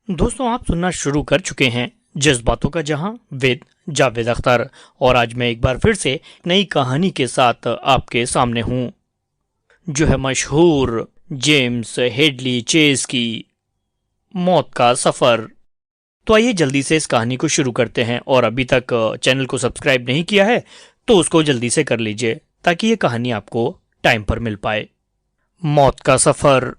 दोस्तों, आप सुनना शुरू कर चुके हैं जज्बातों का जहां विद जावेद अख्तर। और आज मैं एक बार फिर से नई कहानी के साथ आपके सामने हूं, जो है मशहूर जेम्स हेडली चेज की मौत का सफर। तो आइए जल्दी से इस कहानी को शुरू करते हैं, और अभी तक चैनल को सब्सक्राइब नहीं किया है तो उसको जल्दी से कर लीजिए ताकि ये कहानी आपको टाइम पर मिल पाए। मौत का सफर।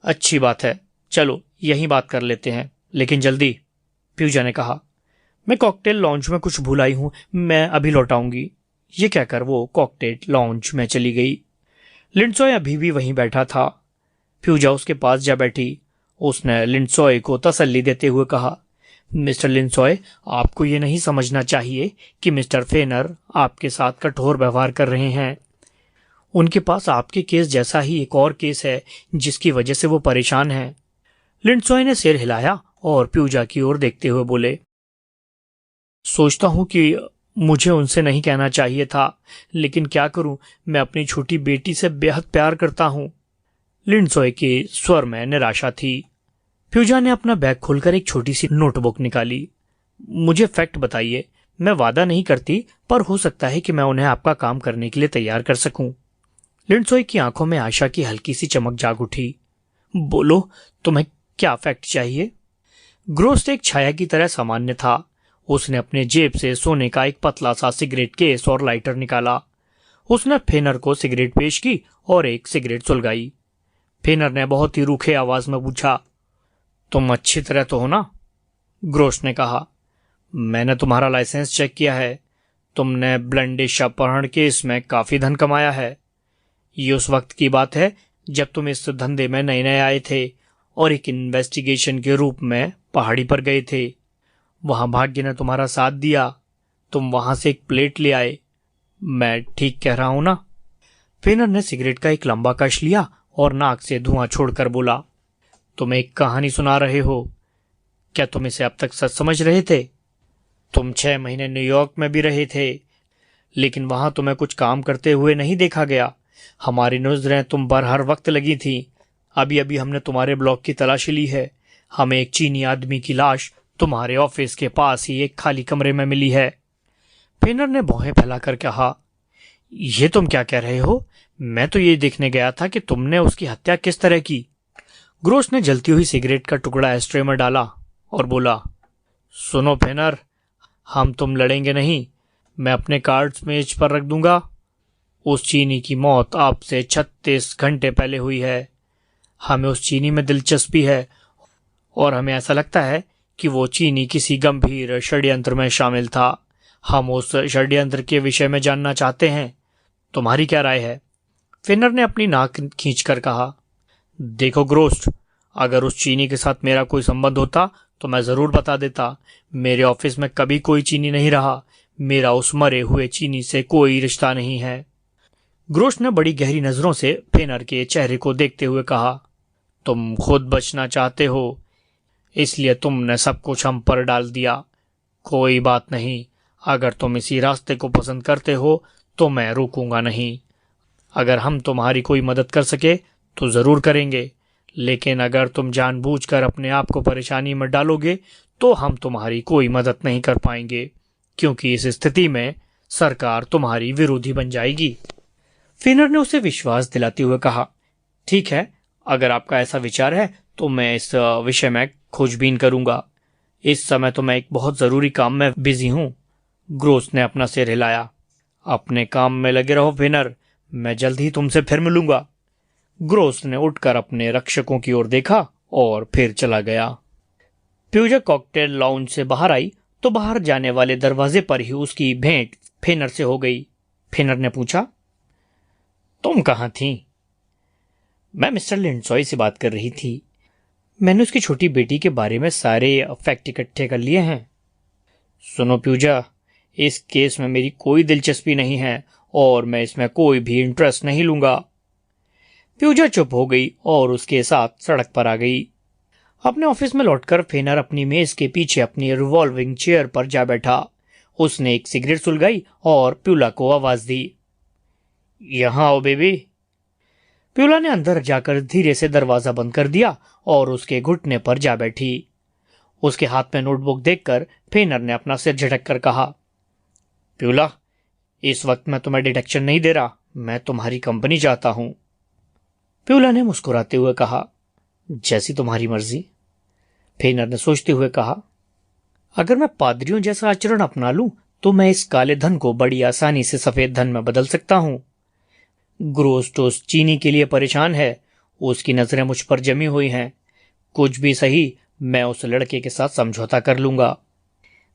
अच्छी बात है, चलो यही बात कर लेते हैं, लेकिन जल्दी। प्यूजा ने कहा, मैं कॉकटेल लॉन्च में कुछ भूल आई हूं, मैं अभी लौट आऊंगी। ये कहकर वो कॉकटेल लॉन्च में चली गई। लिंडसॉय अभी भी वहीं बैठा था। प्यूजा उसके पास जा बैठी। उसने लिंडसॉय को तसल्ली देते हुए कहा, मिस्टर लिंडसॉय, आपको ये नहीं समझना चाहिए कि मिस्टर फेनर आपके साथ कठोर व्यवहार कर रहे हैं। उनके पास आपके केस जैसा ही एक और केस है जिसकी वजह से वो परेशान हैं। लिंडसॉय ने सिर हिलाया और प्यूजा की ओर देखते हुए बोले, सोचता हूं कि मुझे उनसे नहीं कहना चाहिए था, लेकिन क्या करूं, मैं अपनी छोटी बेटी से बेहद प्यार करता हूं। लिंडसॉय के स्वर में निराशा थी। प्यूजा ने अपना बैग खोलकर एक छोटी सी नोटबुक निकाली। मुझे फैक्ट बताइए, मैं वादा नहीं करती, पर हो सकता है कि मैं उन्हें आपका काम करने के लिए तैयार कर सकूं। लिंडसॉय की आंखों में आशा की हल्की सी चमक जाग उठी। बोलो, तुम्हें क्या फैक्ट चाहिए? ग्रोस्ट एक छाया की तरह सामान्य था। उसने अपने जेब से सोने का एक पतला सा सिगरेट केस और लाइटर निकाला। उसने फेनर को सिगरेट पेश की और एक सिगरेट सुलगाई। फेनर ने बहुत ही रूखे आवाज में पूछा, तुम अच्छी तरह तो हो ना? ग्रोस्ट ने कहा, मैंने तुम्हारा लाइसेंस चेक किया है। तुमने ब्लंडिश अपहरण केस में काफी धन कमाया है। ये उस वक्त की बात है जब तुम इस धंधे में नए नए आए थे और एक इन्वेस्टिगेशन के रूप में पहाड़ी पर गए थे। वहां भाग्य ने तुम्हारा साथ दिया। तुम वहां से एक प्लेट ले आए। मैं ठीक कह रहा हूं ना? फेनर ने सिगरेट का एक लंबा कश लिया और नाक से धुआं छोड़कर बोला, तुम एक कहानी सुना रहे हो? क्या तुम इसे अब तक सच समझ रहे थे? तुम 6 महीने न्यूयॉर्क में भी रहे थे, लेकिन वहां तुम्हें कुछ काम करते हुए नहीं देखा गया। हमारी नजरें तुम पर हर वक्त लगी थी। अभी अभी हमने तुम्हारे ब्लॉक की तलाशी ली है। हमें एक चीनी आदमी की लाश तुम्हारे ऑफिस के पास ही एक खाली कमरे में मिली है। फेनर ने भौहें फैलाकर कहा, यह तुम क्या कह रहे हो? मैं तो ये देखने गया था कि तुमने उसकी हत्या किस तरह की। ग्रोस ने जलती हुई सिगरेट का टुकड़ा एस्ट्रे में डाला और बोला, सुनो फेनर, हम तुम लड़ेंगे नहीं। मैं अपने कार्ड्स मेज पर रख दूंगा। उस चीनी की मौत आपसे 36 घंटे पहले हुई है। हमें उस चीनी में दिलचस्पी है और हमें ऐसा लगता है कि वो चीनी किसी गंभीर षड्यंत्र में शामिल था। हम उस षड्यंत्र के विषय में जानना चाहते हैं। तुम्हारी क्या राय है? फिनर ने अपनी नाक खींचकर कहा, देखो ग्रोस्ट, अगर उस चीनी के साथ मेरा कोई संबंध होता तो मैं जरूर बता देता। मेरे ऑफिस में कभी कोई चीनी नहीं रहा। मेरा उस मरे हुए चीनी से कोई रिश्ता नहीं है। ग्रोस्ट ने बड़ी गहरी नजरों से फेनर के चेहरे को देखते हुए कहा, तुम खुद बचना चाहते हो, इसलिए तुमने सब कुछ हम पर डाल दिया। कोई बात नहीं, अगर तुम इसी रास्ते को पसंद करते हो तो मैं रोकूंगा नहीं। अगर हम तुम्हारी कोई मदद कर सके तो जरूर करेंगे, लेकिन अगर तुम जानबूझकर अपने आप को परेशानी में डालोगे तो हम तुम्हारी कोई मदद नहीं कर पाएंगे, क्योंकि इस स्थिति में सरकार तुम्हारी विरोधी बन जाएगी। फिनर ने उसे विश्वास दिलाते हुए कहा, ठीक है, अगर आपका ऐसा विचार है तो मैं इस विषय में खोजबीन करूंगा। इस समय तो मैं एक बहुत जरूरी काम में बिजी हूं। ग्रोस ने अपना सिर हिलाया। अपने काम में लगे रहो फिनर, मैं जल्द ही तुमसे फिर मिलूंगा। ग्रोस ने उठकर अपने रक्षकों की ओर देखा और फिर चला गया। प्यूजा कॉकटेल लाउंज से बाहर आई तो बाहर जाने वाले दरवाजे पर ही उसकी भेंट फेनर से हो गई। फेनर ने पूछा, तुम कहाँ थी? मैं मिस्टर लिंडसॉय से बात कर रही थी। मैंने उसकी छोटी बेटी के बारे में सारे फैक्ट इकट्ठे कर लिए हैं। सुनो प्यूजा, इस केस में मेरी कोई दिलचस्पी नहीं है और मैं इसमें कोई भी इंटरेस्ट नहीं लूंगा। प्यूजा चुप हो गई और उसके साथ सड़क पर आ गई। अपने ऑफिस में लौटकर फेनर अपनी मेज के पीछे अपनी रिवॉल्विंग चेयर पर जा बैठा। उसने एक सिगरेट सुलगाई और प्यूला को आवाज दी, यहां आओ बेबी। प्यूला ने अंदर जाकर धीरे से दरवाजा बंद कर दिया और उसके घुटने पर जा बैठी। उसके हाथ में नोटबुक देखकर फेनर ने अपना सिर झटक कर कहा, प्यूला, इस वक्त मैं तुम्हें डिटेक्शन नहीं दे रहा, मैं तुम्हारी कंपनी चाहता हूं। प्यूला ने मुस्कुराते हुए कहा, जैसी तुम्हारी मर्जी। फेनर ने सोचते हुए कहा, अगर मैं पादरियों जैसा आचरण अपना लूं तो मैं इस काले धन को बड़ी आसानी से सफेद धन में बदल सकता हूं। ग्रोस्टोस चीनी के लिए परेशान है, उसकी नजरें मुझ पर जमी हुई हैं। कुछ भी सही, मैं उस लड़के के साथ समझौता कर लूंगा।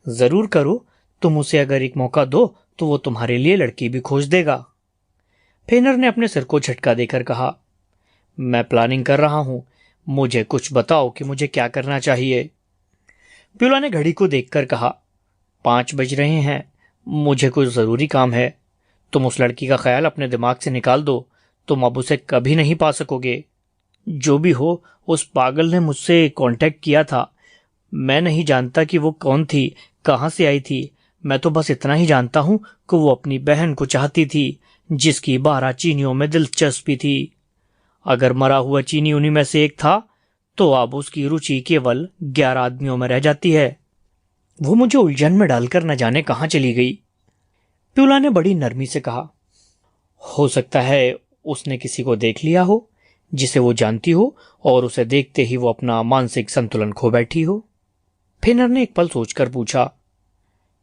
जरूर करो, तुम उसे अगर एक मौका दो तो वो तुम्हारे लिए लड़की भी खोज देगा। फेनर ने अपने सिर को झटका देकर कहा, मैं प्लानिंग कर रहा हूं, मुझे कुछ बताओ कि मुझे क्या करना चाहिए। प्यूला ने घड़ी को देखकर कहा, 5 बज रहे हैं, मुझे कुछ जरूरी काम है। तुम उस लड़की का ख्याल अपने दिमाग से निकाल दो, तुम अब उसे कभी नहीं पा सकोगे। जो भी हो, उस पागल ने मुझसे कांटेक्ट किया था। मैं नहीं जानता कि वो कौन थी, कहां से आई थी। मैं तो बस इतना ही जानता हूं कि वो अपनी बहन को चाहती थी, जिसकी 12 चीनियों में दिलचस्पी थी। अगर मरा हुआ चीनी उन्हीं में से एक था तो अब उसकी रुचि केवल 11 आदमियों में रह जाती है। वो मुझे उलझन में डालकर न जाने कहां चली गई। प्यूला ने बड़ी नरमी से कहा, हो सकता है उसने किसी को देख लिया हो जिसे वो जानती हो और उसे देखते ही वो अपना मानसिक संतुलन खो बैठी हो। फेनर ने एक पल सोचकर पूछा,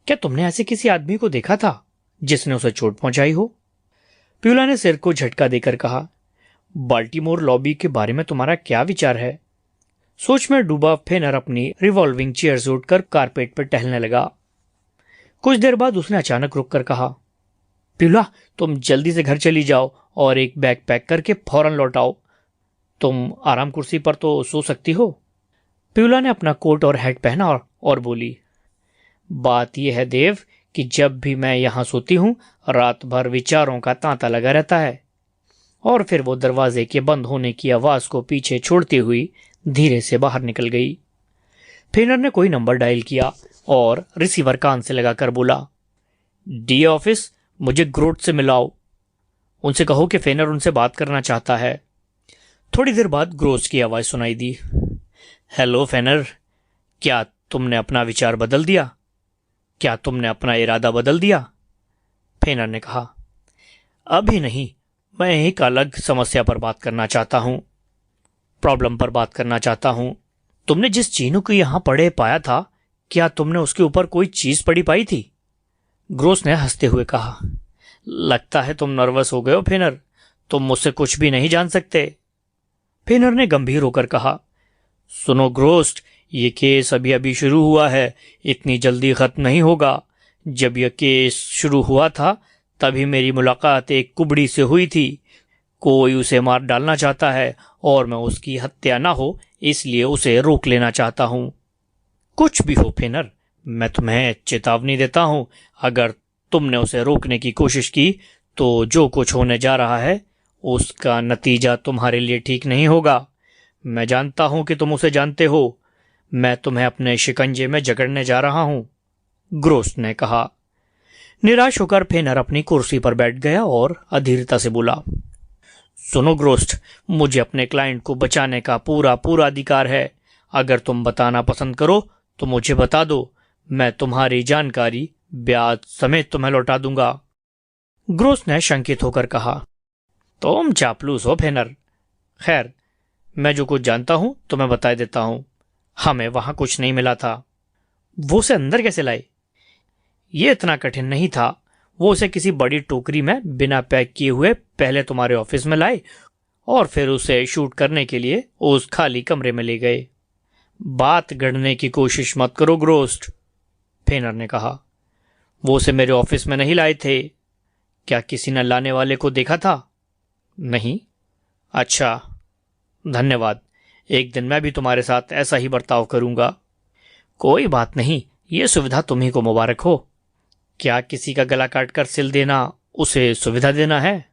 क्या तुमने ऐसे किसी आदमी को देखा था जिसने उसे चोट पहुंचाई हो? प्यूला ने सिर को झटका देकर कहा, बाल्टीमोर लॉबी के बारे में तुम्हारा क्या विचार है? सोच में डूबा फेनर अपनी रिवॉल्विंग चेयर से उठकर कारपेट पर टहलने लगा। कुछ देर बाद उसने अचानक रुककर कहा, प्यूला, तुम जल्दी से घर चली जाओ और एक बैग पैक करके फौरन लौट आओ। तुम आराम कुर्सी पर तो सो सकती हो। प्यूला ने अपना कोट और हैट पहना और बोली, बात यह है देव कि जब भी मैं यहां सोती हूं रात भर विचारों का तांता लगा रहता है। और फिर वो दरवाजे के बंद होने की आवाज को पीछे छोड़ती हुई धीरे से बाहर निकल गई। फेनर ने कोई नंबर डायल किया और रिसीवर कान से लगाकर बोला, डी ऑफिस, मुझे ग्रोट से मिलाओ। उनसे कहो कि फेनर उनसे बात करना चाहता है। थोड़ी देर बाद ग्रोस की आवाज सुनाई दी, हेलो फेनर, क्या तुमने अपना विचार बदल दिया? क्या तुमने अपना इरादा बदल दिया? फेनर ने कहा, अभी नहीं, मैं एक अलग समस्या पर बात करना चाहता हूं, प्रॉब्लम पर बात करना चाहता हूं। तुमने जिस चीनू को यहां पड़े पाया था, क्या तुमने उसके ऊपर कोई चीज पड़ी पाई थी? ग्रोस ने हंसते हुए कहा, लगता है तुम नर्वस हो गए हो फेनर, तुम मुझसे कुछ भी नहीं जान सकते। फेनर ने गंभीर होकर कहा, सुनो ग्रोस्ट, ये केस अभी अभी शुरू हुआ है, इतनी जल्दी खत्म नहीं होगा। जब यह केस शुरू हुआ था तभी मेरी मुलाकात एक कुबड़ी से हुई थी। कोई उसे मार डालना चाहता है और मैं उसकी हत्या ना हो इसलिए उसे रोक लेना चाहता हूं। कुछ भी हो फेनर, मैं तुम्हें चेतावनी देता हूं, अगर तुमने उसे रोकने की कोशिश की तो जो कुछ होने जा रहा है उसका नतीजा तुम्हारे लिए ठीक नहीं होगा। मैं जानता हूं कि तुम उसे जानते हो। मैं तुम्हें अपने शिकंजे में जकड़ने जा रहा हूं, ग्रोस्ट ने कहा। निराश होकर फेनर अपनी कुर्सी पर बैठ गया और अधीरता से बोला, सुनो ग्रोस्ट, मुझे अपने क्लाइंट को बचाने का पूरा पूरा अधिकार है। अगर तुम बताना पसंद करो तो मुझे बता दो, मैं तुम्हारी जानकारी ब्याज समेत तुम्हें लौटा दूंगा। ग्रोस्ट ने शंकित होकर कहा, तुम चापलूस हो फेनर। खैर, मैं जो कुछ जानता हूं तुम्हें बता देता हूं। हमें वहां कुछ नहीं मिला था। वो उसे अंदर कैसे लाए? ये इतना कठिन नहीं था। वो उसे किसी बड़ी टोकरी में बिना पैक किए हुए पहले तुम्हारे ऑफिस में लाए और फिर उसे शूट करने के लिए उस खाली कमरे में ले गए। बात गढ़ने की कोशिश मत करो ग्रोस्ट, फेनर ने कहा। वो उसे मेरे ऑफिस में नहीं लाए थे। क्या किसी ने लाने वाले को देखा था? नहीं। अच्छा, धन्यवाद। एक दिन मैं भी तुम्हारे साथ ऐसा ही बर्ताव करूंगा। कोई बात नहीं, ये सुविधा तुम्ही को मुबारक हो। क्या किसी का गला काटकर सिल देना उसे सुविधा देना है?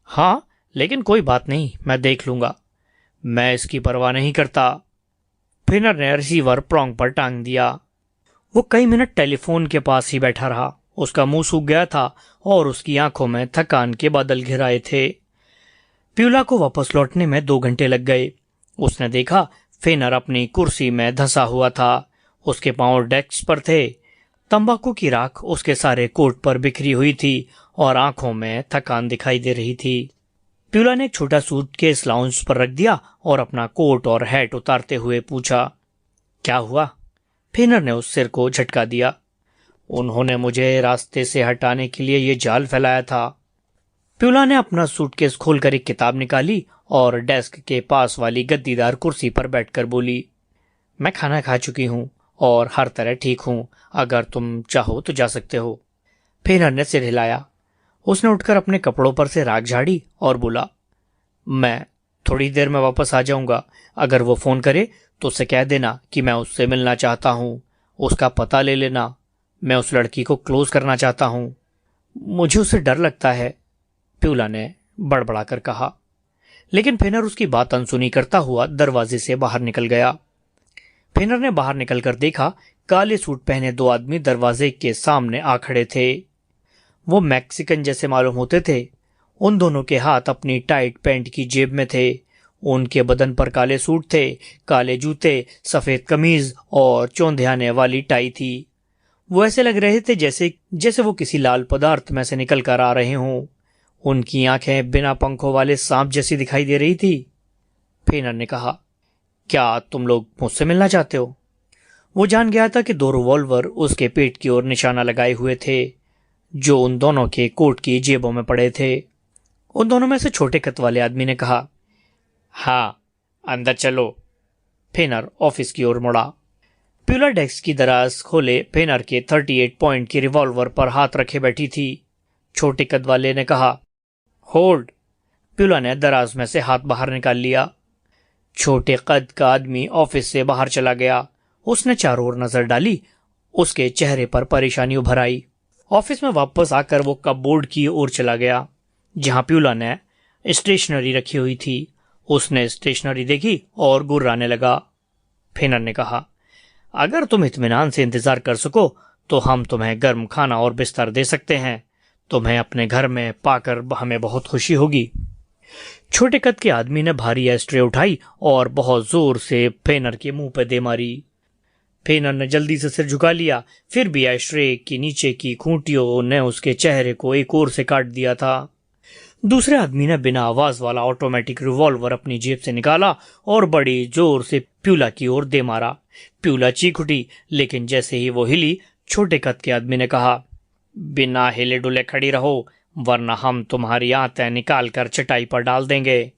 हाँ, लेकिन कोई बात नहीं, मैं देख लूंगा। मैं इसकी परवाह नहीं करता। फेनर ने रिसीवर प्रोंग पर टांग दिया। वो कई मिनट टेलीफोन के पास ही बैठा रहा। उसका मुंह सूख गया था और उसकी आंखों में थकान के बादल घिराए थे। प्यूला को वापस लौटने में 2 घंटे लग गए। उसने देखा फेनर अपनी कुर्सी में धंसा हुआ था। उसके पांव डेस्क पर थे। तंबाकू की राख उसके सारे कोट पर बिखरी हुई थी और आंखों में थकान दिखाई दे रही थी। प्यूला ने एक छोटा सूटकेस लाउंज पर रख दिया और अपना कोट और हैट उतारते हुए पूछा, क्या हुआ? फेनर ने उस सिर को झटका दिया। उन्होंने मुझे रास्ते से हटाने के लिए ये जाल फैलाया था। प्यूला ने अपना सूटकेस खोलकर एक किताब निकाली और डेस्क के पास वाली गद्दीदार कुर्सी पर बैठकर बोली, मैं खाना खा चुकी हूँ और हर तरह ठीक हूँ। अगर तुम चाहो तो जा सकते हो। फेनर ने सिर हिलाया। उसने उठकर अपने कपड़ों पर से राख झाड़ी और बोला, मैं थोड़ी देर में वापस आ जाऊंगा। अगर वो फोन करे तो उसे कह देना कि मैं उससे मिलना चाहता हूँ। उसका पता ले लेना। मैं उस लड़की को क्लोज करना चाहता हूँ। मुझे उससे डर लगता है, प्यूला ने बड़बड़ाकर कहा। लेकिन फेनर उसकी बात अनसुनी करता हुआ दरवाजे से बाहर निकल गया। फेनर ने बाहर निकलकर देखा, काले सूट पहने 2 आदमी दरवाजे के सामने आ खड़े थे। वो मैक्सिकन जैसे मालूम होते थे। उन दोनों के हाथ अपनी टाइट पैंट की जेब में थे। उनके बदन पर काले सूट थे, काले जूते, सफेद कमीज और चौंधियाने वाली टाई थी। वो ऐसे लग रहे थे जैसे वो किसी लाल पदार्थ में से निकल कर आ रहे हों। उनकी आंखें बिना पंखों वाले सांप जैसी दिखाई दे रही थी। फेनर ने कहा, क्या तुम लोग मुझसे मिलना चाहते हो? वो जान गया था कि 2 रिवॉल्वर उसके पेट की ओर निशाना लगाए हुए थे, जो उन दोनों के कोट की जेबों में पड़े थे। उन दोनों में से छोटे कद वाले आदमी ने कहा, हाँ, अंदर चलो। फेनर ऑफिस की ओर मुड़ा। प्यूला डेस्क की दराज खोले फेनर के 38 पॉइंट की रिवॉल्वर पर हाथ रखे बैठी थी। छोटे कद वाले ने कहा, होल्ड। प्यूला ने दराज में से हाथ बाहर निकाल लिया। छोटे कद का आदमी ऑफिस से बाहर चला गया। उसने चारों ओर नजर डाली। उसके चेहरे पर परेशानी उभर आई। ऑफिस में वापस आकर वो कपबोर्ड की ओर चला गया जहां प्यूला ने स्टेशनरी रखी हुई थी। उसने स्टेशनरी देखी और गुर्राने लगा। फेनर ने कहा, अगर तुम इत्मीनान से इंतजार कर सको तो हम तुम्हें गर्म खाना और बिस्तर दे सकते हैं। तुम्हें अपने घर में पाकर हमें बहुत खुशी होगी। छोटे कद के आदमी ने भारी एस्ट्रे उठाई और बहुत जोर से फेनर के मुंह पर दे मारी। फेनर ने जल्दी से सिर झुका लिया। फिर भी एस्ट्रे की नीचे की खूंटियों ने उसके चेहरे को एक ओर से काट दिया था। दूसरे आदमी ने बिना आवाज वाला ऑटोमेटिक रिवॉल्वर अपनी जेब से निकाला और बड़ी जोर से प्यूला की ओर दे मारा। प्यूला चीख उठी, लेकिन जैसे ही वो हिली, छोटे कद के आदमी ने कहा, बिना हिले डुले खड़ी रहो, वरना हम तुम्हारी आंतें निकाल कर चटाई पर डाल देंगे।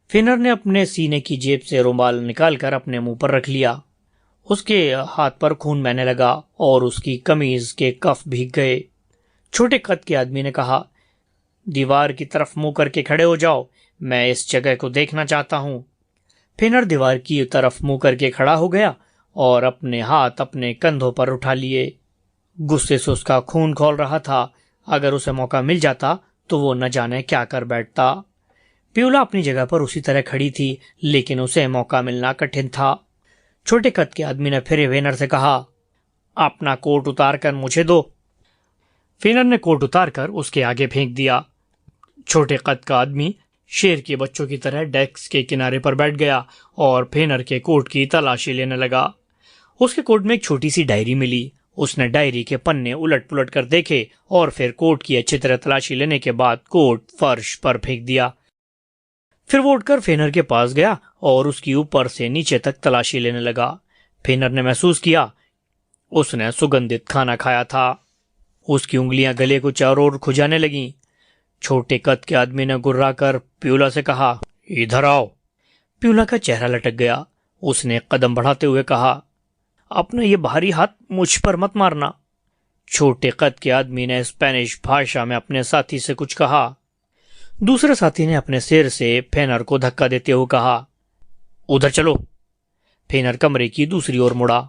फेनर ने अपने सीने की जेब से रुमाल निकालकर अपने मुंह पर रख लिया। उसके हाथ पर खून बहने लगा और उसकी कमीज के कफ भीग गए। छोटे कद के आदमी ने कहा, दीवार की तरफ मुंह करके खड़े हो जाओ, मैं इस जगह को देखना चाहता हूं। फेनर दीवार की तरफ मुंह करके खड़ा हो गया और अपने हाथ अपने कंधों पर उठा लिए। गुस्से से उसका खून खौल रहा था। अगर उसे मौका मिल जाता तो वो न जाने क्या कर बैठता। प्यूला अपनी जगह पर उसी तरह खड़ी थी, लेकिन उसे मौका मिलना कठिन था। छोटे कद के आदमी ने फिर फेनर से कहा, अपना कोट उतार कर मुझे दो। फेनर ने कोट उतारकर उसके आगे फेंक दिया। छोटे कद का आदमी शेर के बच्चों की तरह डेस्क के किनारे पर बैठ गया और फेनर के कोट की तलाशी लेने लगा। उसके कोट में एक छोटी सी डायरी मिली। उसने डायरी के पन्ने उलट पुलट कर देखे और फिर कोट की अच्छी तरह तलाशी लेने के बाद कोट फर्श पर फेंक दिया। फिर वो उठकर फेनर के पास गया और उसकी ऊपर से नीचे तक तलाशी लेने लगा। फेनर ने महसूस किया उसने सुगंधित खाना खाया था। उसकी उंगलियां गले को चारों ओर खुजाने लगीं। छोटे कद के आदमी ने गुर्राकर प्यूला से कहा, इधर आओ। प्यूला का चेहरा लटक गया। उसने कदम बढ़ाते हुए कहा, अपना ये भारी हाथ मुझ पर मत मारना। छोटे कद के आदमी ने स्पेनिश भाषा में अपने साथी से कुछ कहा। दूसरे साथी ने अपने सिर से फेनर को धक्का देते हुए कहा, उधर चलो। फेनर कमरे की दूसरी ओर मुड़ा।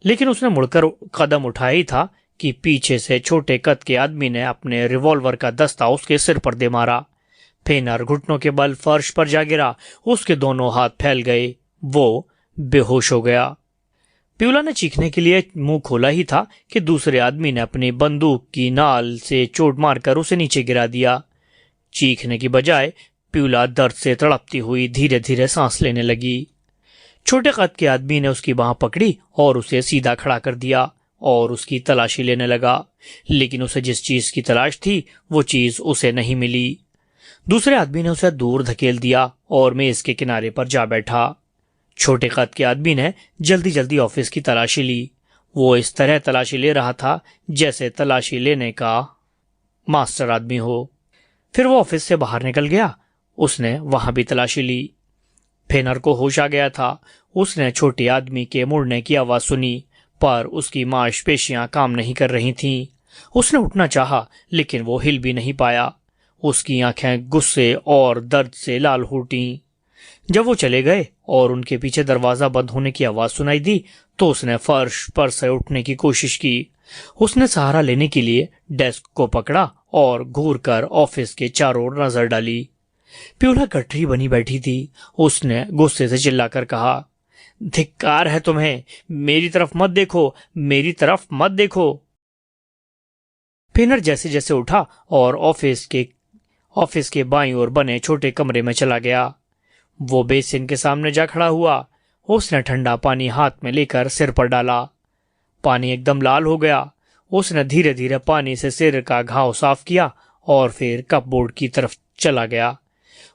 लेकिन उसने मुड़कर कदम उठाया ही था कि पीछे से छोटे कद के आदमी ने अपने रिवॉल्वर का दस्ता उसके सिर पर दे मारा। फेनर घुटनों के बल फर्श पर जा गिरा। उसके दोनों हाथ फैल गए। वो बेहोश हो गया। प्यूला ने चीखने के लिए मुंह खोला ही था कि दूसरे आदमी ने अपनी बंदूक की नाल से चोट मारकर उसे नीचे गिरा दिया। चीखने की बजाय प्यूला दर्द से तड़पती हुई धीरे धीरे सांस लेने लगी। छोटे कद के आदमी ने उसकी बांह पकड़ी और उसे सीधा खड़ा कर दिया और उसकी तलाशी लेने लगा, लेकिन उसे जिस चीज की तलाश थी वो चीज उसे नहीं मिली। दूसरे आदमी ने उसे दूर धकेल दिया और मेज के किनारे पर जा बैठा। छोटे कद के आदमी ने जल्दी जल्दी ऑफिस की तलाशी ली। वो इस तरह तलाशी ले रहा था जैसे तलाशी लेने का मास्टर आदमी हो। फिर वो ऑफिस से बाहर निकल गया। उसने वहां भी तलाशी ली। फेनर को होश आ गया था। उसने छोटे आदमी के मुड़ने की आवाज सुनी, पर उसकी मांसपेशियां काम नहीं कर रही थीं। उसने उठना चाहा, लेकिन वो हिल भी नहीं पाया। उसकी आंखें गुस्से और दर्द से लाल हो उठीं। जब वो चले गए और उनके पीछे दरवाजा बंद होने की आवाज सुनाई दी, तो उसने फर्श पर से उठने की कोशिश की। उसने सहारा लेने के लिए डेस्क को पकड़ा और घूरकर ऑफिस के चारों ओर नजर डाली। प्यूला गठरी बनी बैठी थी। उसने गुस्से से चिल्लाकर कहा, धिक्कार है तुम्हें, मेरी तरफ मत देखो, मेरी तरफ मत देखो। फेनर जैसे जैसे उठा और ऑफिस के बाईं ओर बने छोटे कमरे में चला गया। वो बेसिन के सामने जा खड़ा हुआ। उसने ठंडा पानी हाथ में लेकर सिर पर डाला। पानी एकदम लाल हो गया। उसने धीरे धीरे पानी से सिर का घाव साफ किया और फिर कपबोर्ड की तरफ चला गया।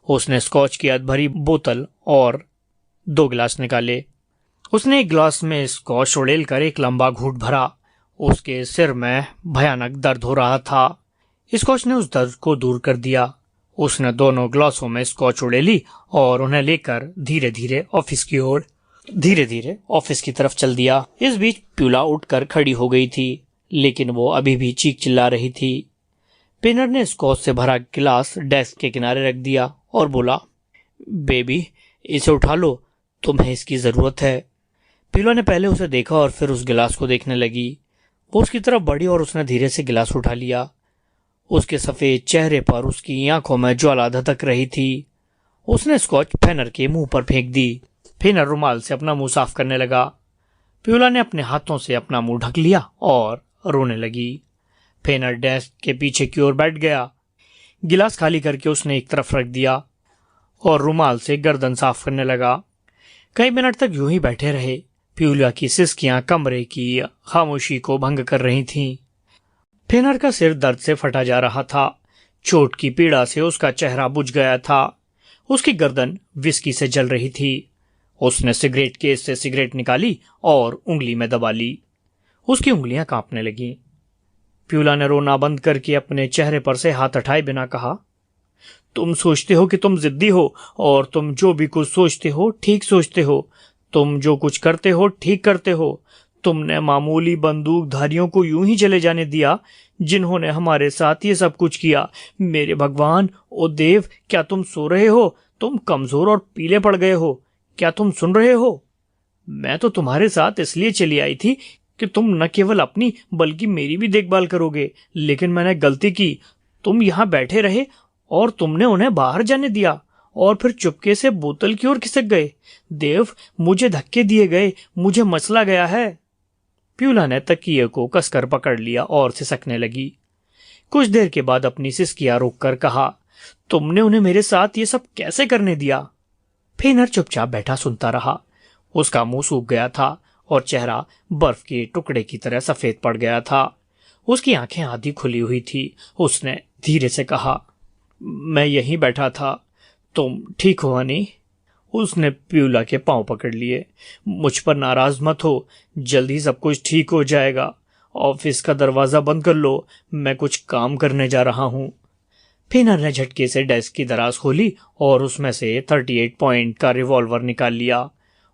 उसने स्कॉच की अधभरी बोतल और 2 गिलास निकाले। उसने एक गिलास में स्कॉच उड़ेलकर एक लंबा घूंट भरा। उसके सिर में भयानक दर्द हो रहा था। स्कॉच ने उस दर्द को दूर कर दिया। उसने दोनों ग्लासों में स्कॉच उड़ेली और उन्हें लेकर धीरे धीरे ऑफिस की तरफ चल दिया। इस बीच प्यूला उठकर खड़ी हो गई थी, लेकिन वो अभी भी चीख चिल्ला रही थी। पेनर ने स्कॉच से भरा गिलास डेस्क के किनारे रख दिया और बोला, बेबी, इसे उठा लो, तुम्हें इसकी जरूरत है। प्यूला ने पहले उसे देखा और फिर उस गिलास को देखने लगी। वो उसकी तरफ बढ़ी और उसने धीरे से गिलास उठा लिया। उसके सफेद चेहरे पर उसकी आंखों में ज्वाला धधक रही थी। उसने स्कॉच फेनर के मुंह पर फेंक दी। फेनर रुमाल से अपना मुंह साफ करने लगा। प्यूला ने अपने हाथों से अपना मुंह ढक लिया और रोने लगी। फेनर डेस्क के पीछे की ओर बैठ गया। गिलास खाली करके उसने एक तरफ रख दिया और रुमाल से गर्दन साफ करने लगा। कई मिनट तक यूं ही बैठे रहे। प्यूला की सिसकियां कमरे की खामोशी को भंग कर रही थीं। फेनर का सिर दर्द से फटा जा रहा था। चोट की पीड़ा से उसका चेहरा बुझ गया था। उसकी गर्दन विस्की से जल रही थी। उसने सिगरेट केस से सिगरेट निकाली और उंगली में दबा ली। उसकी उंगलियां कांपने लगीं। प्यूला ने रोना बंद करके अपने चेहरे पर से हाथ हटाए बिना कहा, तुम सोचते हो कि तुम जिद्दी हो और तुम जो भी कुछ सोचते हो ठीक सोचते हो। तुम जो कुछ करते हो ठीक करते हो। तुमने मामूली बंदूकधारियों को यूं ही चले जाने दिया जिन्होंने हमारे साथ ये सब कुछ किया। मेरे भगवान, ओ देव, क्या तुम सो रहे हो? तुम कमजोर और पीले पड़ गए हो। क्या तुम सुन रहे हो? मैं तो तुम्हारे साथ इसलिए चली आई थी कि तुम न केवल अपनी बल्कि मेरी भी देखभाल करोगे, लेकिन मैंने गलती की। तुम यहाँ बैठे रहे और तुमने उन्हें बाहर जाने दिया और फिर चुपके से बोतल की ओर खिसक गए। देव, मुझे धक्के दिए गए, मुझे मसला गया है। प्यूला ने तकिए को कसकर पकड़ लिया और सिसकने लगी। कुछ देर के बाद अपनी सिसकियां रोककर कहा, तुमने उन्हें मेरे साथ ये सब कैसे करने दिया? फेनर चुपचाप बैठा सुनता रहा। उसका मुंह सूख गया था और चेहरा बर्फ के टुकड़े की तरह सफेद पड़ गया था। उसकी आंखें आधी खुली हुई थी। उसने धीरे से कहा, मैं यहीं बैठा था। तुम ठीक हो हनी? उसने प्यूला के पांव पकड़ लिए। मुझ पर नाराज मत हो, जल्दी सब कुछ ठीक हो जाएगा। ऑफिस का दरवाजा बंद कर लो, मैं कुछ काम करने जा रहा हूं। फेनर ने झटके से डेस्क की दराज खोली और उसमें से 38 पॉइंट का रिवॉल्वर निकाल लिया।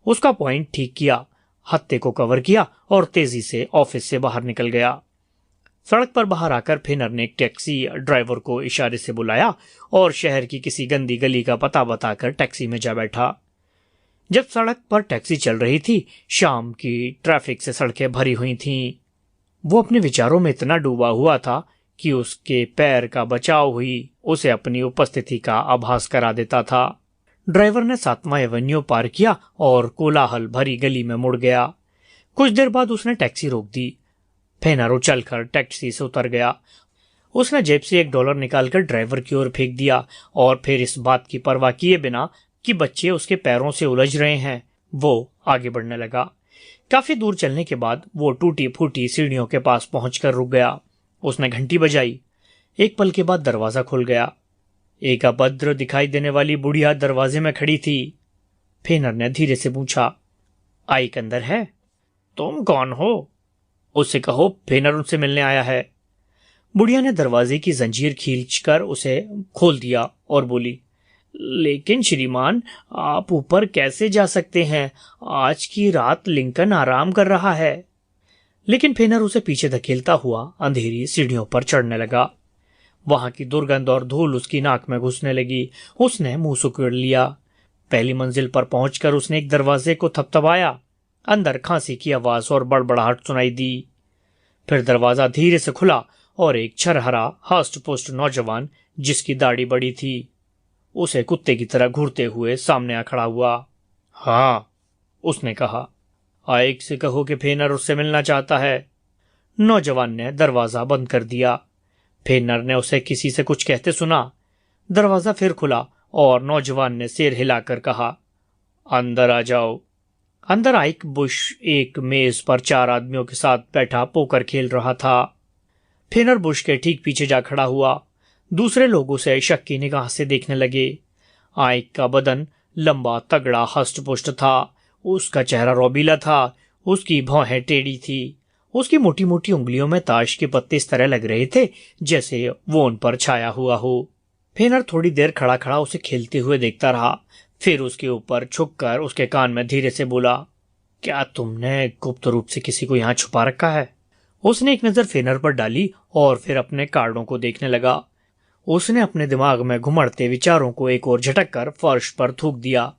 उसका पॉइंट ठीक किया, हत्थे को कवर किया और तेजी से ऑफिस से बाहर निकल गया। सड़क पर बाहर आकर फेनर ने एक टैक्सी ड्राइवर को इशारे से बुलाया और शहर की किसी गंदी गली का पता बताकर टैक्सी में जा बैठा। जब सड़क पर टैक्सी चल रही थी, शाम की ट्रैफिक से सड़कें भरी हुई थीं। वो अपने विचारों में इतना डूबा हुआ था कि उसके पैर का बचाव हुई उसे अपनी उपस्थिति का आभास करा देता था। ड्राइवर ने 7वां एवेन्यू पार किया और कोलाहल भरी गली में मुड़ गया। कुछ देर बाद उसने टैक्सी रोक दी। फेनर उछलकर टैक्सी से उतर गया उसने जेब से $1 निकालकर ड्राइवर की ओर फेंक दिया और फिर इस बात की परवाह किए बिना कि बच्चे उसके पैरों से उलझ रहे हैं, वो आगे बढ़ने लगा। काफी दूर चलने के बाद वो टूटी फूटी सीढ़ियों के पास पहुंचकर रुक गया। उसने घंटी बजाई। एक पल के बाद दरवाजा खुल गया। एक अभद्र दिखाई देने वाली बुढ़िया दरवाजे में खड़ी थी। फेनर ने धीरे से पूछा, आइक अंदर है? तुम कौन हो? उससे कहो फेनर उनसे मिलने आया है। बुढ़िया ने दरवाजे की जंजीर खींचकर उसे खोल दिया और बोली, लेकिन श्रीमान, आप ऊपर कैसे जा सकते हैं? आज की रात लिंकन आराम कर रहा है। लेकिन फेनर उसे पीछे धकेलता हुआ अंधेरी सीढ़ियों पर चढ़ने लगा। वहां की दुर्गंध और धूल उसकी नाक में घुसने लगी। उसने मुंह सुकुड़ लिया। पहली मंजिल पर पहुंचकर उसने एक दरवाजे को थपथपाया। अंदर खांसी की आवाज और बड़बड़ाहट सुनाई दी। फिर दरवाजा धीरे से खुला और एक छरहरा हष्ट पुष्ट नौजवान, जिसकी दाढ़ी बड़ी थी, उसे कुत्ते की तरह घूरते हुए सामने आ खड़ा हुआ। हाँ, उसने कहा, आइक से कहो कि फेनर उससे मिलना चाहता है। नौजवान ने दरवाजा बंद कर दिया। फेनर ने उसे किसी से कुछ कहते सुना। दरवाजा फिर खुला और नौजवान ने सिर हिलाकर कहा, अंदर आ जाओ। अंदर आइक बुश एक मेज पर 4 आदमियों के साथ बैठा पोकर खेल रहा था। फेनर बुश के ठीक पीछे जा खड़ा हुआ। दूसरे लोग उसे शक की निगाह से देखने लगे। आइक का बदन लंबा तगड़ा हष्ट पुष्ट था। उसका चेहरा रौबीला था। उसकी भौहें टेढ़ी थी। उसकी मोटी मोटी उंगलियों में ताश के पत्ते इस तरह लग रहे थे जैसे वो उन पर छाया हुआ हो। फेनर थोड़ी देर खड़ा खड़ा उसे खेलते हुए देखता रहा। फिर उसके ऊपर झुककर उसके कान में धीरे से बोला, क्या तुमने गुप्त रूप से किसी को यहाँ छुपा रखा है? उसने एक नजर फेनर पर डाली और फिर अपने कार्डों को देखने लगा। उसने अपने दिमाग में घुमड़ते विचारों को एक ओर झटक कर फर्श पर थूक दिया।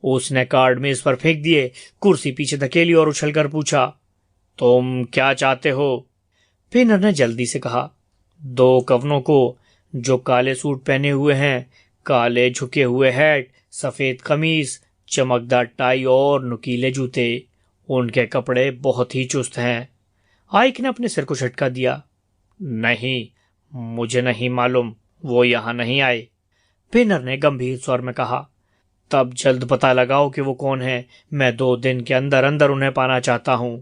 उसने कार्ड मेज पर फेंक दिए, कुर्सी पीछे धकेली और उछलकर पूछा, तुम क्या चाहते हो? फेनर ने जल्दी से कहा, 2 कवनों को, जो काले सूट पहने हुए हैं, काले झुके हुए हैट, सफेद कमीज, चमकदार टाई और नुकीले जूते। उनके कपड़े बहुत ही चुस्त हैं। आइक ने अपने सिर को झटका दिया। नहीं, मुझे नहीं मालूम, वो यहां नहीं आए। फेनर ने गंभीर स्वर में कहा, तब जल्द पता लगाओ कि वो कौन है। मैं 2 दिन के अंदर अंदर उन्हें पाना चाहता हूं।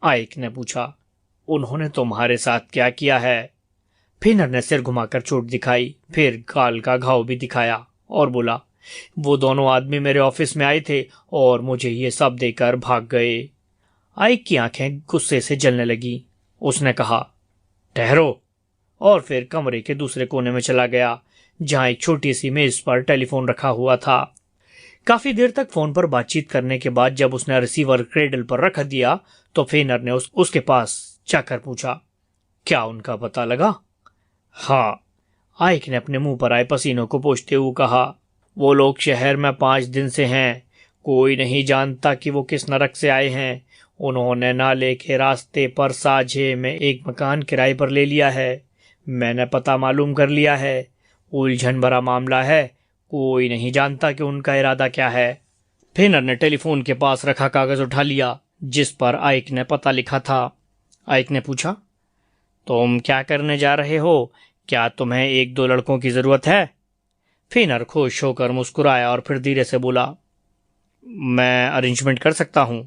आइक ने पूछा, उन्होंने तुम्हारे साथ क्या किया है? फेनर ने सिर घुमाकर चोट दिखाई, फिर गाल का घाव भी दिखाया और बोला, वो दोनों आदमी मेरे ऑफिस में आए थे और मुझे ये सब देकर भाग गए। आइक की आंखें गुस्से से जलने लगी। उसने कहा, ठहरो, और फिर कमरे के दूसरे कोने में चला गया जहां एक छोटी सी मेज पर टेलीफोन रखा हुआ था। काफी देर तक फोन पर बातचीत करने के बाद जब उसने रिसीवर क्रेडल पर रख दिया तो फेनर ने उसके पास जाकर पूछा, क्या उनका पता लगा? हाँ, आइक ने अपने मुंह पर आए पसीनों को पोंछते हुए कहा, वो लोग शहर में 5 दिन से हैं। कोई नहीं जानता कि वो किस नरक से आए हैं। उन्होंने नाले के रास्ते पर साझे में एक मकान किराए पर ले लिया है। मैंने पता मालूम कर लिया है। उलझन भरा मामला है। कोई नहीं जानता कि उनका इरादा क्या है। फेनर ने टेलीफोन के पास रखा कागज उठा लिया जिस पर आइक ने पता लिखा था। आइक ने पूछा, तुम क्या करने जा रहे हो? क्या तुम्हें 1-2 लड़कों की जरूरत है? फेनर खुश होकर मुस्कुराया और फिर धीरे से बोला, मैं अरेंजमेंट कर सकता हूं।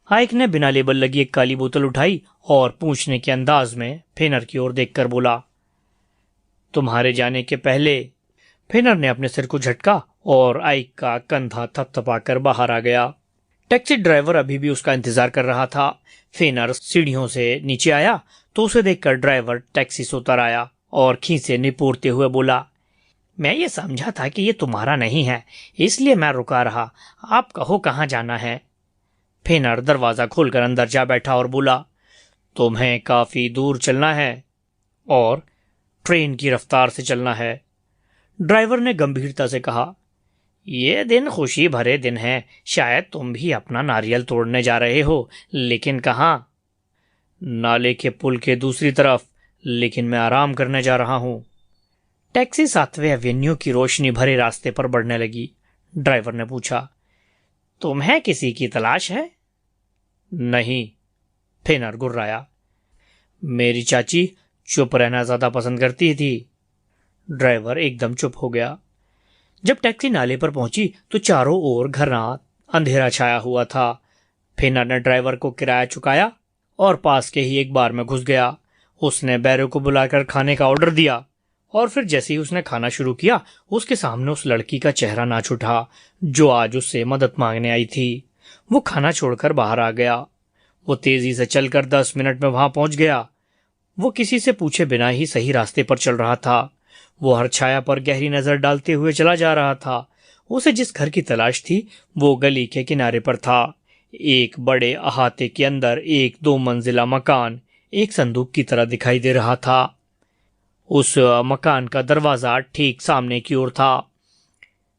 आइक ने बिना लेबल लगी एक काली बोतल उठाई और पूछने के अंदाज में फेनर की ओर देखकर बोला, तुम्हारे जाने के पहले। फेनर ने अपने सिर को झटका और आइक का कंधा थपथपाकर बाहर आ गया। टैक्सी ड्राइवर अभी भी उसका इंतजार कर रहा था। फेनर सीढ़ियों से नीचे आया तो उसे देखकर ड्राइवर टैक्सी से उतर आया और खींचे निपोरते हुए बोला, मैं ये समझा था कि ये तुम्हारा नहीं है, इसलिए मैं रुका रहा। आप कहो कहाँ जाना है? फेनर दरवाजा खोलकर अंदर जा बैठा और बोला, तुम्हें काफी दूर चलना है और ट्रेन की रफ्तार से चलना है। ड्राइवर ने गंभीरता से कहा, ये दिन खुशी भरे दिन है। शायद तुम भी अपना नारियल तोड़ने जा रहे हो, लेकिन कहाँ? नाले के पुल के दूसरी तरफ, लेकिन मैं आराम करने जा रहा हूं। टैक्सी 7वें एवेन्यू की रोशनी भरे रास्ते पर बढ़ने लगी। ड्राइवर ने पूछा, तुम्हें किसी की तलाश है? नहीं, फेनर गुर्राया। मेरी चाची चुप रहना ज्यादा पसंद करती थी। ड्राइवर एकदम चुप हो गया। जब टैक्सी नाले पर पहुंची तो चारों ओर घना अंधेरा छाया हुआ था। फेनर ने ड्राइवर को किराया चुकाया और पास के ही एक बार में घुस गया। उसने बैरो को बुलाकर खाने का ऑर्डर दिया और फिर जैसे ही उसने खाना शुरू किया, उसके सामने उस लड़की का चेहरा नाच उठा जो आज उससे मदद मांगने आई थी। वो खाना छोड़कर बाहर आ गया। वो तेजी से चलकर 10 मिनट में वहां पहुंच गया। वो किसी से पूछे बिना ही सही रास्ते पर चल रहा था। वो हर छाया पर गहरी नजर डालते हुए चला जा रहा था। उसे जिस घर की तलाश थी वो गली के किनारे पर था। एक बड़े अहाते के अंदर एक 2 मंजिला मकान एक संदूक की तरह दिखाई दे रहा था। उस मकान का दरवाजा ठीक सामने की ओर था।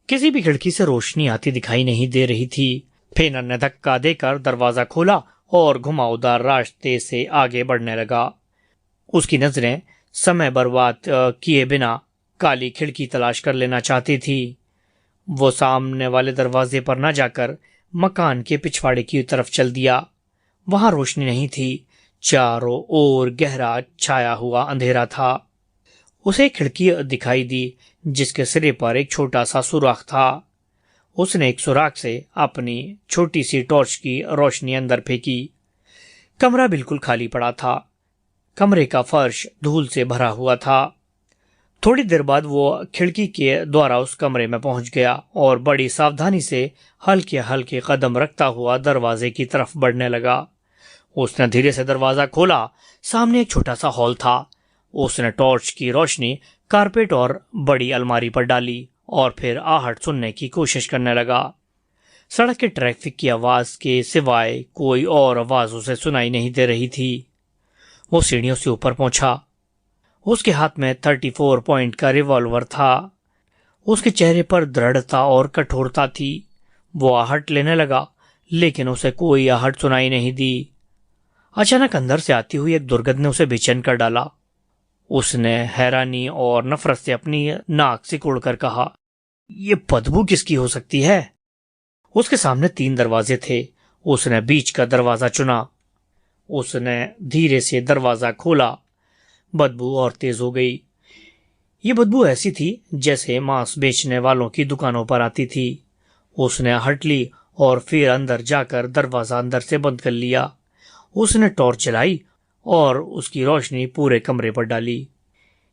किसी भी खिड़की से रोशनी आती दिखाई नहीं दे रही थी। फेनर ने धक्का देकर दरवाजा खोला और घुमावदार रास्ते से आगे बढ़ने लगा। उसकी नजरें समय बर्बाद किए बिना काली खिड़की तलाश कर लेना चाहती थी। वो सामने वाले दरवाजे पर न जाकर मकान के पिछवाड़े की तरफ चल दिया। वहां रोशनी नहीं थी। चारों ओर गहरा छाया हुआ अंधेरा था। उसे एक खिड़की दिखाई दी जिसके सिरे पर एक छोटा सा सुराख था। उसने एक सुराख से अपनी छोटी सी टॉर्च की रोशनी अंदर फेंकी। कमरा बिल्कुल खाली पड़ा था। कमरे का फर्श धूल से भरा हुआ था। थोड़ी देर बाद वो खिड़की के द्वारा उस कमरे में पहुंच गया और बड़ी सावधानी से हल्के हल्के कदम रखता हुआ दरवाजे की तरफ बढ़ने लगा। उसने धीरे से दरवाजा खोला। सामने एक छोटा सा हॉल था। उसने टॉर्च की रोशनी कारपेट और बड़ी अलमारी पर डाली और फिर आहट सुनने की कोशिश करने लगा। सड़क के ट्रैफिक की आवाज के सिवाय कोई और आवाज उसे सुनाई नहीं दे रही थी। वो सीढ़ियों से ऊपर पहुंचा। उसके हाथ में 34 पॉइंट का रिवॉल्वर था। उसके चेहरे पर दृढ़ता और कठोरता थी। वो आहट लेने लगा लेकिन उसे कोई आहट सुनाई नहीं दी। अचानक अंदर से आती हुई एक दुर्गंध ने उसे बेचैन कर डाला। उसने हैरानी और नफरत से अपनी नाक सिकोड़कर कहा, ये बदबू किसकी हो सकती है? उसके सामने 3 दरवाजे थे। उसने बीच का दरवाजा चुना। उसने धीरे से दरवाजा खोला। बदबू और तेज हो गई। ये बदबू ऐसी थी जैसे मांस बेचने वालों की दुकानों पर आती थी। उसने हट ली और फिर अंदर जाकर दरवाजा अंदर से बंद कर लिया। उसने टॉर्च जलाई और उसकी रोशनी पूरे कमरे पर डाली।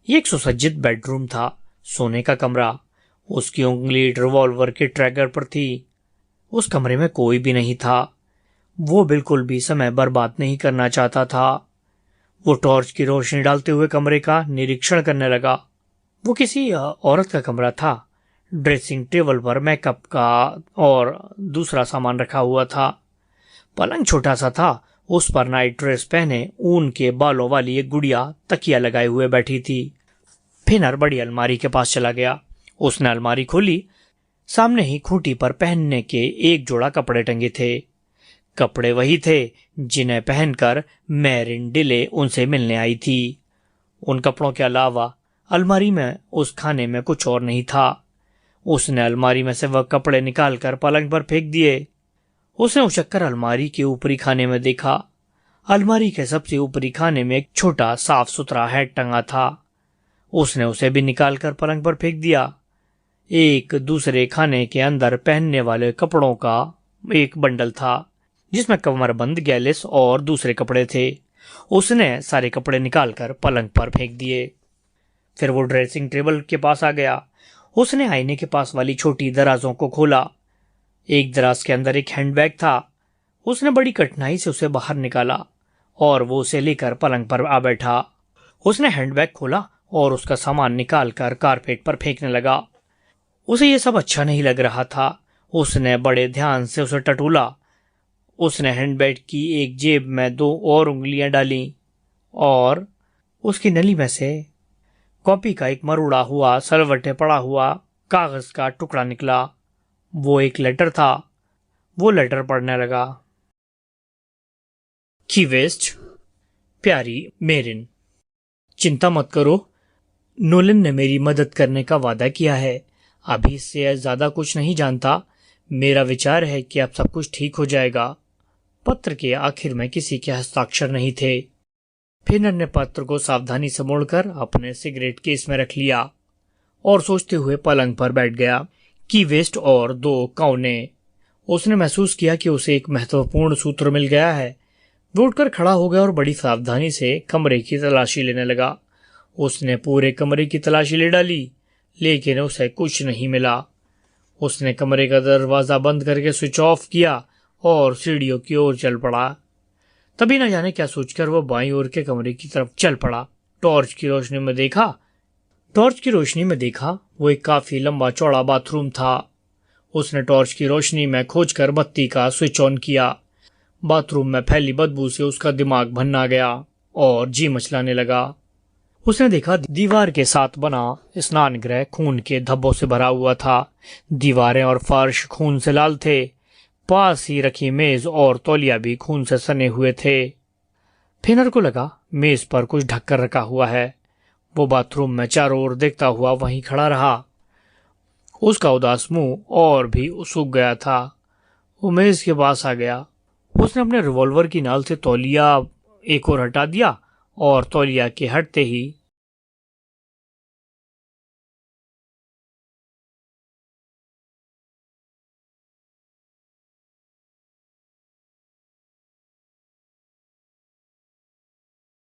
ये एक सुसज्जित बेडरूम था, सोने का कमरा। उसकी उंगली रिवॉल्वर के ट्रैगर पर थी। उस कमरे में कोई भी नहीं था। वो बिल्कुल भी समय बर्बाद नहीं करना चाहता था। वो टॉर्च की रोशनी डालते हुए कमरे का निरीक्षण करने लगा। वो किसी औरत का कमरा था। ड्रेसिंग टेबल पर मेकअप का और दूसरा सामान रखा हुआ था। पलंग छोटा सा था। उस पर नाइट ड्रेस पहने ऊन के बालों वाली एक गुड़िया तकिया लगाए हुए बैठी थी। फेनर बड़ी अलमारी के पास चला गया। उसने अलमारी खोली। सामने ही खूंटी पर पहनने के एक जोड़ा कपड़े टंगे थे। कपड़े वही थे जिन्हें पहनकर मैरिन डिले उनसे मिलने आई थी। उन कपड़ों के अलावा अलमारी में उस खाने में कुछ और नहीं था। उसने अलमारी में से वह कपड़े निकालकर पलंग पर फेंक दिए। उसने उछक्कर अलमारी के ऊपरी खाने में देखा। अलमारी के सबसे ऊपरी खाने में एक छोटा साफ सुथरा हैट टंगा था। उसने उसे भी निकालकर पलंग पर फेंक दिया। एक दूसरे खाने के अंदर पहनने वाले कपड़ों का एक बंडल था जिसमें कमरबंद, गैलिस और दूसरे कपड़े थे। उसने सारे कपड़े निकालकर पलंग पर फेंक दिए। फिर वो ड्रेसिंग टेबल के पास आ गया। उसने आईने के पास वाली छोटी दराजों को खोला। एक दराज के अंदर एक हैंडबैग था। उसने बड़ी कठिनाई से उसे बाहर निकाला और वो उसे लेकर पलंग पर आ बैठा। उसने हैंडबैग खोला और उसका सामान निकालकर कारपेट पर फेंकने लगा। उसे ये सब अच्छा नहीं लग रहा था। उसने बड़े ध्यान से उसे टटोला। उसने हैंडबैग की एक जेब में 2 और उंगलियां डाली और उसकी नली में से कॉपी का एक मरोड़ा हुआ सलवटे पड़ा हुआ कागज का टुकड़ा निकला। वो एक लेटर था। वो लेटर पढ़ने लगा। की वेस्ट, प्यारी मेरिन, चिंता मत करो। नोलन ने मेरी मदद करने का वादा किया है। अभी से ज्यादा कुछ नहीं जानता। मेरा विचार है कि अब सब कुछ ठीक हो जाएगा। पत्र के आखिर में किसी के हस्ताक्षर नहीं थे। फिनर ने पत्र को सावधानी से मोड़कर अपने सिगरेट केस में रख लिया और सोचते हुए पलंग पर बैठ गया। की वेस्ट और 2 कौने। उसने महसूस किया कि उसे एक महत्वपूर्ण सूत्र मिल गया है। वो उठकर खड़ा हो गया और बड़ी सावधानी से कमरे की तलाशी लेने लगा। उसने पूरे कमरे की तलाशी ले डाली, लेकिन उसे कुछ नहीं मिला। उसने कमरे का दरवाजा बंद करके स्विच ऑफ किया और सीढ़ियों की ओर चल पड़ा। तभी न जाने क्या सोचकर वो बाईं ओर के कमरे की तरफ चल पड़ा। टॉर्च की रोशनी में देखा वो एक काफी लंबा चौड़ा बाथरूम था। उसने टॉर्च की रोशनी में खोजकर बत्ती का स्विच ऑन किया। बाथरूम में फैली बदबू से उसका दिमाग भन्ना गया और जी मचलाने लगा। उसने देखा दीवार के साथ बना स्नान गृह खून के धब्बों से भरा हुआ था। दीवारें और फर्श खून से लाल थे। पास ही रखी मेज और तौलिया भी खून से सने हुए थे। फिनर को लगा मेज पर कुछ ढककर रखा हुआ है। वो बाथरूम में चारों ओर देखता हुआ वहीं खड़ा रहा। उसका उदास मुंह और भी सूख गया था। वो मेज के पास आ गया। उसने अपने रिवॉल्वर की नाल से तौलिया एक ओर हटा दिया और तौलिया के हटते ही